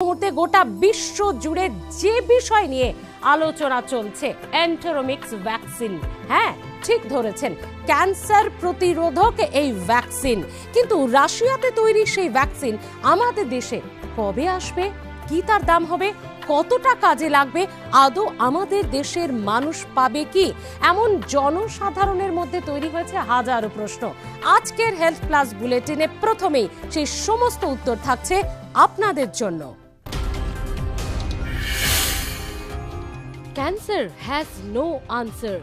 মুহূর্তে গোটা বিশ্ব জুড়ে যে বিষয় নিয়ে আলোচনা চলছে, এন্টেরোমিক্স ভ্যাকসিন। হ্যাঁ, ঠিক ধরেছেন, ক্যান্সার প্রতিরোধক এই ভ্যাকসিন। কিন্তু রাশিয়াতে তৈরি সেই ভ্যাকসিন আমাদের দেশে কবে আসবে, কি তার দাম হবে, কতটা কাজে লাগবে, আদৌ আমাদের দেশের মানুষ পাবে কি? এমন জনসাধারণের মধ্যে তৈরি হয়েছে হাজারো প্রশ্ন। আজকের হেলথ প্লাস বুলেটিনে প্রথমেই সেই সমস্ত উত্তর থাকছে আপনাদের জন্য। Cancer has no answer.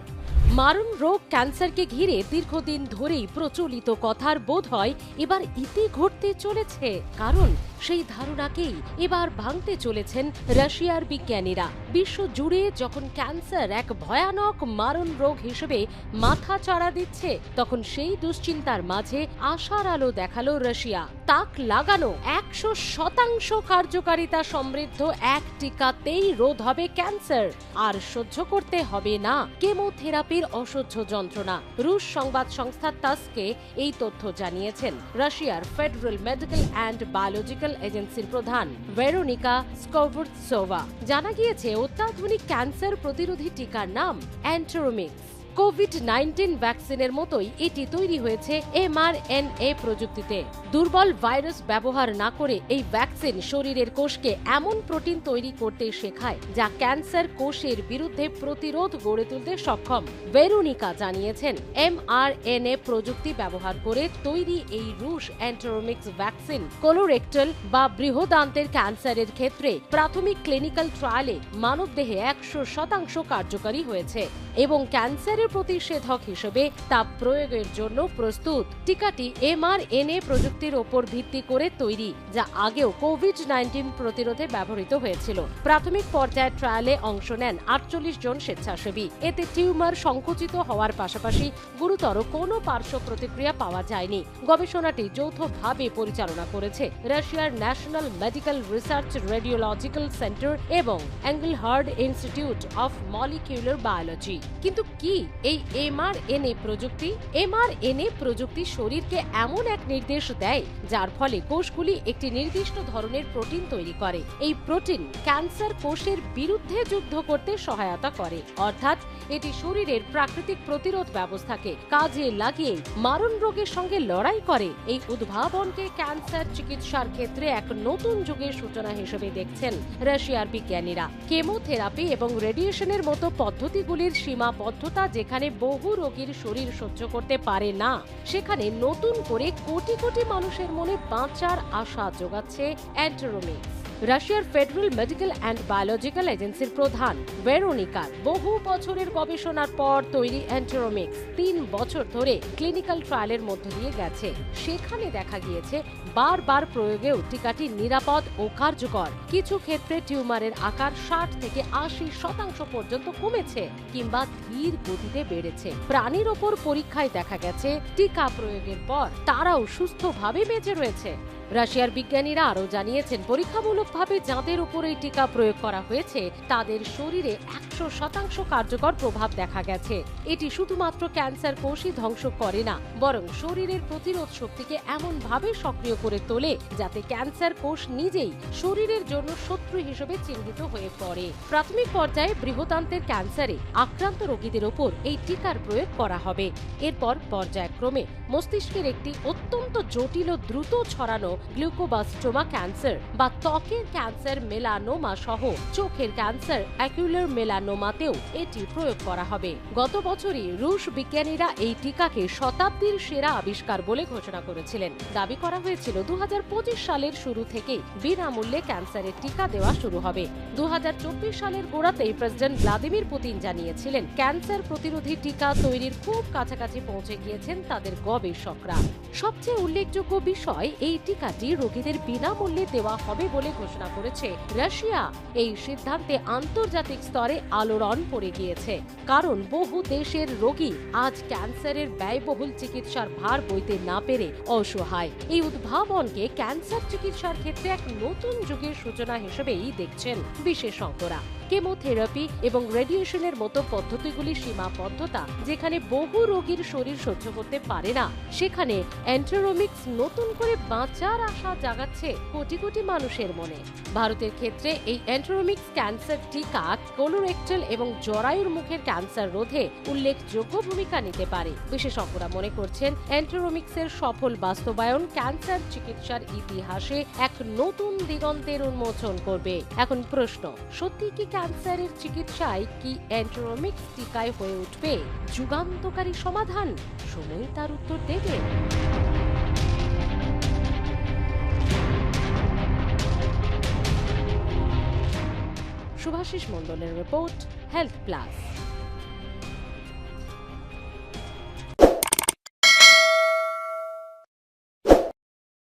মারণ রোগ ক্যান্সারকে ঘিরে দীর্ঘদিন ধরেই প্রচলিত কথার বোধ হয় এবার ইতি ঘটতে চলেছে, কারণ সেই ধারণাকেই এবার ভাঙতে চলেছেন রাশিয়ার বিজ্ঞানীরা। বিশ্ব জুড়ে যখন ক্যান্সার এক ভয়ানক মারণ রোগ হিসেবে মাথা চাড়া দিচ্ছে, তখন সেই দুশ্চিন্তার মাঝে আশার আলো দেখালো রাশিয়া। তাক লাগানো 100% কার্যকারিতা সমৃদ্ধ এক টিকাতেই রোধ হবে ক্যান্সার, আর সহ্য করতে হবে না কেমোথেরাপির অসহ্য যন্ত্রণা। রুশ সংবাদ সংস্থা তাসকে এই তথ্য জানিয়েছেন রাশিয়ার ফেডারেল মেডিকেল অ্যান্ড বায়োলজিক্যাল এজেন্সির প্রধান ভেরোনিকা স্কোভৎসোভা। জানা গিয়েছে, অত্যাধুনিক ক্যান্সার প্রতিরোধী টিকার নাম এন্টেরোমিক্স। কোভিড-19 ভ্যাকসিনের মতোই এটি তৈরি হয়েছে mRNA প্রযুক্তিতে। দুর্বল ভাইরাস ব্যবহার না করে এই ভ্যাকসিন শরীরের কোষকে এমন প্রোটিন তৈরি করতে শেখায় যা ক্যান্সার কোষের বিরুদ্ধে প্রতিরোধ গড়ে তুলতে সক্ষম। ভেরোনিকা জানিয়েছেন, mRNA প্রযুক্তি ব্যবহার করে তৈরি এই রুশ এন্টেরোমিক্স ভ্যাকসিন কোলোরেক্টাল বা বৃহদান্ত্রের ক্যান্সারের ক্ষেত্রে প্রাথমিক ক্লিনিক্যাল ট্রায়ালে মানবদেহে 100% কার্যকারী হয়েছে এবং ক্যান্সারের প্রতিষেধক হিসেবে তা প্রয়োগের জন্য প্রস্তুত। টিকাটি mRNA প্রযুক্তির ওপর ভিত্তি করে তৈরি, যা আগেও কোভিড-19 প্রতিরোধে ব্যবহৃত হয়েছিল। প্রাথমিক পর্যায়ে ট্রায়ালে অংশ নেন 48 জন স্বেচ্ছাসেবী। এতে টিউমার সংকুচিত হওয়ার পাশাপাশি গুরুতর কোনো পার্শ্ব প্রতিক্রিয়া পাওয়া যায়নি। গবেষণাটি যৌথভাবে পরিচালনা করেছে রাশিয়ার national medical research radiological centre এবং এঙ্গেলহার্ড ইনস্টিটিউট অফ মলিকিউলার বায়োলজি। কিন্তু কি এই mRNA প্রযুক্তি? mRNA প্রযুক্তি শরীরকে এমন এক নির্দেশ দেয় যার ফলে কোষগুলি একটি নির্দিষ্ট ধরনের প্রোটিন তৈরি করে। এই প্রোটিন ক্যান্সার কোষের বিরুদ্ধে যুদ্ধ করতে সহায়তা করে, অর্থাৎ এটি শরীরের প্রাকৃতিক প্রতিরোধ ব্যবস্থাকে কাজে লাগিয়ে মারণ রোগের সঙ্গে লড়াই করে। এই উদ্ভাবনকে ক্যান্সার চিকিৎসার ক্ষেত্রে এক নতুন যুগের সূচনা হিসেবে দেখছেন রাশিয়ার বিজ্ঞানীরা। কেমোথেরাপি এবং রেডিয়েশনের মতো পদ্ধতিগুলির সীমাবদ্ধতা যেখানে বহু রোগীর শরীর সহ্য করতে পারে না, সেখানে নতুন করে কোটি কোটি মানুষের মনে বাঁচার আশা যোগাচ্ছে এন্টেরোমিক্স। রাশিয়ার ফেডারেল মেডিকেল অ্যান্ড বায়োলজিক্যাল এজেন্সির প্রধান ভেরোনিকার বহু বছরের গবেষণার পর তৈরি এন্টেরোমিক্স 3 বছর ধরে ক্লিনিক্যাল ট্রায়ালের মধ্য দিয়ে গেছে। সেখানে দেখা গিয়েছে বারবার প্রয়োগেও টিকাটি নিরাপদ ও কার্যকর। কিছু ক্ষেত্রে টিউমারের আকার 60 থেকে 80% পর্যন্ত কমেছে কিংবা ধীর গতিতে বেড়েছে। প্রাণীর ওপর পরীক্ষায় দেখা গেছে টিকা প্রয়োগের পর তারাও সুস্থভাবে বেঁচে রয়েছে। রাশিয়ার বিজ্ঞানীরা আরও জানিয়েছেন, পরীক্ষামূলকভাবে যাদের উপর এই টিকা প্রয়োগ করা হয়েছে তাদের শরীরে 100% কার্যকর প্রভাব দেখা গেছে। এটি শুধুমাত্র ক্যান্সার কোষই ধ্বংস করে না, বরং শরীরের প্রতিরোধ শক্তিকে এমনভাবে সক্রিয় করে তোলে যাতে ক্যান্সার কোষ নিজেই শরীরের জন্য শত্রু হিসেবে চিহ্নিত হয়ে পড়ে। প্রাথমিক পর্যায়ে বৃহদান্ত্রের ক্যান্সারে আক্রান্ত রোগীদের ওপর এই টিকার প্রয়োগ করা হবে। এরপর পর্যায়ক্রমে মস্তিষ্কের একটি অত্যন্ত জটিল ও দ্রুত ছড়ানো গ্লুকোবাস্টোমা ক্যান্সার বা ত্বকের ক্যান্সার মেলানোমা সহ চোখের ক্যান্সার অ্যাকুলার মেলানোমাতেও এটি প্রয়োগ করা হবে। গত বছরই রুশ বিজ্ঞানীরা এই টিকাকে শতাব্দীর সেরা আবিষ্কার বলে ঘোষণা করেছিলেন। দাবি করা হয়েছিল 2025 সালের শুরু থেকেই বিনামূল্যে ক্যান্সারের টিকা দেওয়া শুরু হবে। 2024 সালের গোড়াতেই প্রেসিডেন্ট ভ্লাদিমির পুতিন জানিয়েছিলেন, ক্যান্সার প্রতিরোধী টিকা তৈরির খুব কাছাকাছি পৌঁছে গিয়েছেন তাদের গবেষকরা। সবচেয়ে উল্লেখযোগ্য বিষয়, এই টিকাটি রোগীদের বিনামূল্যে দেওয়া হবে বলে ঘোষণা করেছে রাশিয়া। এই সিদ্ধান্তে আন্তর্জাতিক স্তরে আলোড়ন পড়ে গিয়েছে, কারণ বহু দেশের রোগী আজ ক্যান্সারের ব্যয়বহুল চিকিৎসার ভার বইতে না পেরে অসহায়। এই উদ্ভাবনকে ক্যান্সার চিকিৎসার ক্ষেত্রে এক নতুন যুগের সূচনা হিসেবেই দেখছেন বিশেষজ্ঞরা। কেমোথেরাপি এবং রেডিয়েশনের মতো পদ্ধতিগুলির সীমাবদ্ধতা যেখানে বহু রোগীর শরীর সহ্য করতে পারে না, সেখানে এন্টেরোমিক্স নতুন করে বাঁচার আশা জাগাচ্ছে কোটি কোটি মানুষের মনে। ভারতের ক্ষেত্রে এই এন্টেরোমিক্স ক্যান্সার টিকা কোলোরেক্টাল এবং জরায়ুর মুখের ক্যান্সার রোধে উল্লেখযোগ্য ভূমিকা নিতে পারে। বিশেষজ্ঞরা মনে করছেন এন্টেরোমিক্সের সফল বাস্তবায়ন ক্যান্সার চিকিৎসার ইতিহাসে এক নতুন দিগন্তের উন্মোচন করবে। এখন প্রশ্ন, সত্যি কি ক্যান্সারের চিকিৎসায় কি এন্টেরোমিক্স টিকায় হয়ে উঠবে যুগান্তকারী সমাধান? সময় তার উত্তর দেবে। শুভাশিস মণ্ডলের রিপোর্ট, হেলথ প্লাস।